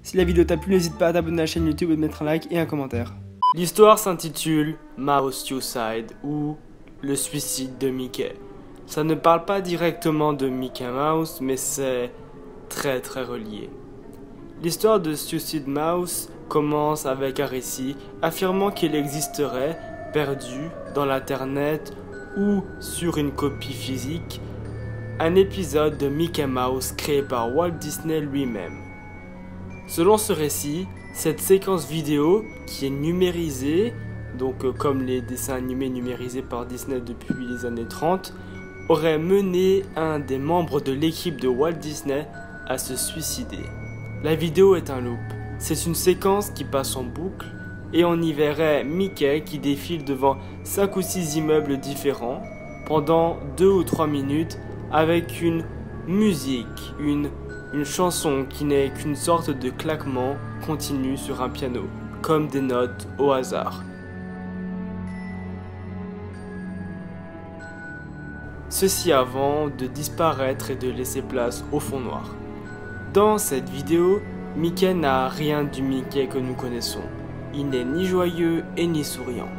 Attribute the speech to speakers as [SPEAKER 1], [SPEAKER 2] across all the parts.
[SPEAKER 1] Si la vidéo t'a plu, n'hésite pas à t'abonner à la chaîne YouTube et de mettre un like et un commentaire.
[SPEAKER 2] L'histoire s'intitule Mouse Suicide ou le suicide de Mickey. Ça ne parle pas directement de Mickey Mouse, mais c'est très relié. L'histoire de Suicide Mouse commence avec un récit affirmant qu'il existerait, perdu dans l'internet ou sur une copie physique, un épisode de Mickey Mouse créé par Walt Disney lui-même. Selon ce récit, cette séquence vidéo qui est numérisée, donc comme les dessins animés numérisés par Disney depuis les années 30, aurait mené un des membres de l'équipe de Walt Disney à se suicider. La vidéo est un loop. C'est une séquence qui passe en boucle et on y verrait Mickey qui défile devant 5 ou 6 immeubles différents pendant 2 ou 3 minutes avec une musique, une chanson qui n'est qu'une sorte de claquement continu sur un piano, comme des notes au hasard. Ceci avant de disparaître et de laisser place au fond noir. Dans cette vidéo, Mickey n'a rien du Mickey que nous connaissons. Il n'est ni joyeux et ni souriant.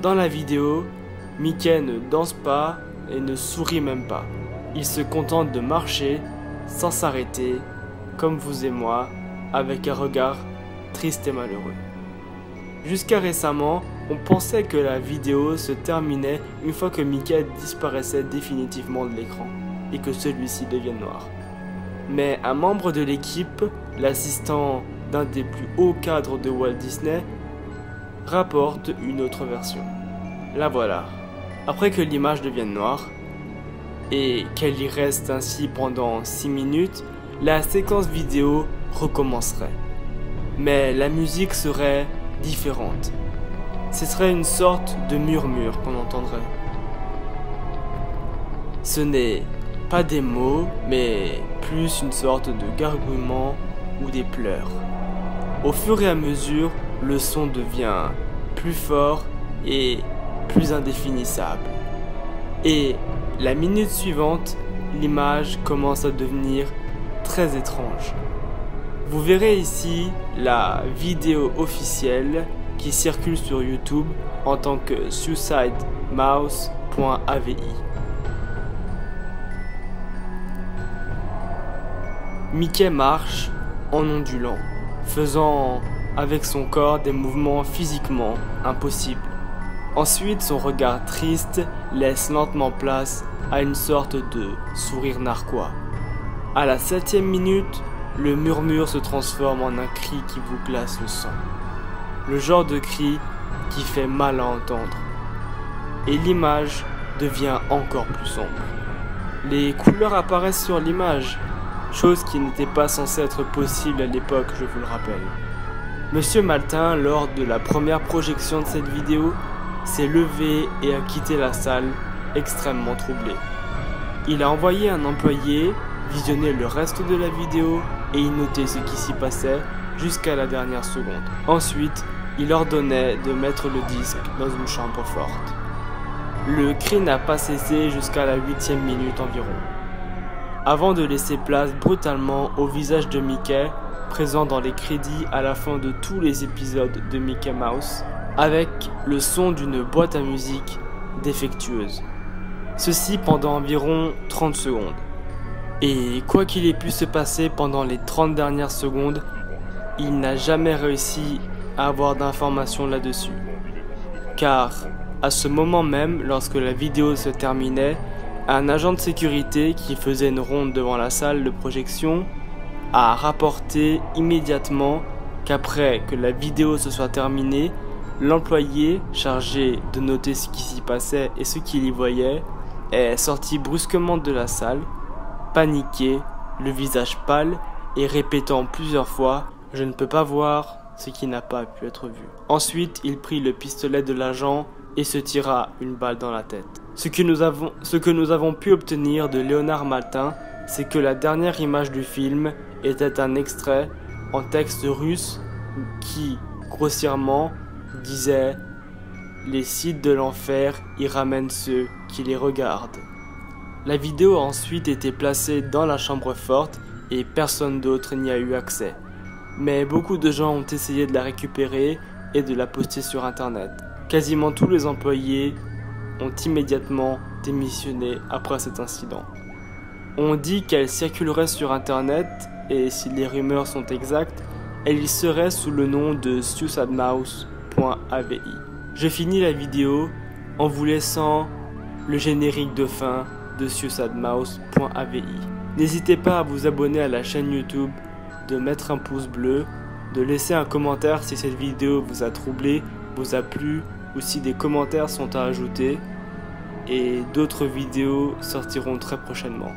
[SPEAKER 2] Dans la vidéo, Mickey ne danse pas et ne sourit même pas. Il se contente de marcher sans s'arrêter, comme vous et moi, avec un regard triste et malheureux. Jusqu'à récemment, on pensait que la vidéo se terminait une fois que Mickey disparaissait définitivement de l'écran et que celui-ci devienne noir. Mais un membre de l'équipe, l'assistant d'un des plus hauts cadres de Walt Disney, rapporte une autre version. La voilà. Après que l'image devienne noire, et qu'elle y reste ainsi pendant 6 minutes, la séquence vidéo recommencerait. Mais la musique serait différente. Ce serait une sorte de murmure qu'on entendrait. Ce n'est pas des mots, mais plus une sorte de gargouillement ou des pleurs. Au fur et à mesure, le son devient plus fort et plus indéfinissable. Et la minute suivante, l'image commence à devenir très étrange. Vous verrez ici la vidéo officielle qui circule sur YouTube en tant que suicidemouse.avi. Mickey marche en ondulant, faisant avec son corps des mouvements physiquement impossibles. Ensuite, son regard triste laisse lentement place à une sorte de sourire narquois. À la 7e minute, le murmure se transforme en un cri qui vous glace le sang. Le genre de cri qui fait mal à entendre. Et l'image devient encore plus sombre. Les couleurs apparaissent sur l'image, chose qui n'était pas censée être possible à l'époque, je vous le rappelle. Monsieur Maltin, lors de la première projection de cette vidéo, s'est levé et a quitté la salle, extrêmement troublé. Il a envoyé un employé visionner le reste de la vidéo et y noter ce qui s'y passait jusqu'à la dernière seconde. Ensuite, il ordonnait de mettre le disque dans une chambre forte. Le cri n'a pas cessé jusqu'à la 8e minute environ, avant de laisser place brutalement au visage de Mickey, présent dans les crédits à la fin de tous les épisodes de Mickey Mouse, avec le son d'une boîte à musique défectueuse. Ceci pendant environ 30 secondes. Et quoi qu'il ait pu se passer pendant les 30 dernières secondes, il n'a jamais réussi à avoir d'informations là-dessus. Car, à ce moment même, lorsque la vidéo se terminait, un agent de sécurité qui faisait une ronde devant la salle de projection a rapporté immédiatement qu'après que la vidéo se soit terminée, l'employé chargé de noter ce qui s'y passait et ce qu'il y voyait est sorti brusquement de la salle, paniqué, le visage pâle et répétant plusieurs fois « Je ne peux pas voir ce qui n'a pas pu être vu ». Ensuite, il prit le pistolet de l'agent et se tira une balle dans la tête. Ce que nous avons pu obtenir de Léonard Maltin, c'est que la dernière image du film était un extrait en texte russe qui, grossièrement, disait « Les sites de l'enfer y ramènent ceux qui les regardent ». La vidéo a ensuite été placée dans la chambre forte et personne d'autre n'y a eu accès. mais beaucoup de gens ont essayé de la récupérer et de la poster sur internet. Quasiment tous les employés ont immédiatement démissionné après cet incident. On dit qu'elle circulerait sur internet et si les rumeurs sont exactes, elle y serait sous le nom de suicidemouth.avi. Je finis la vidéo en vous laissant le générique de fin de suicidemouth.avi. N'hésitez pas à vous abonner à la chaîne YouTube, de mettre un pouce bleu, de laisser un commentaire si cette vidéo vous a troublé, vous a plu ou si des commentaires sont à ajouter. Et d'autres vidéos sortiront très prochainement.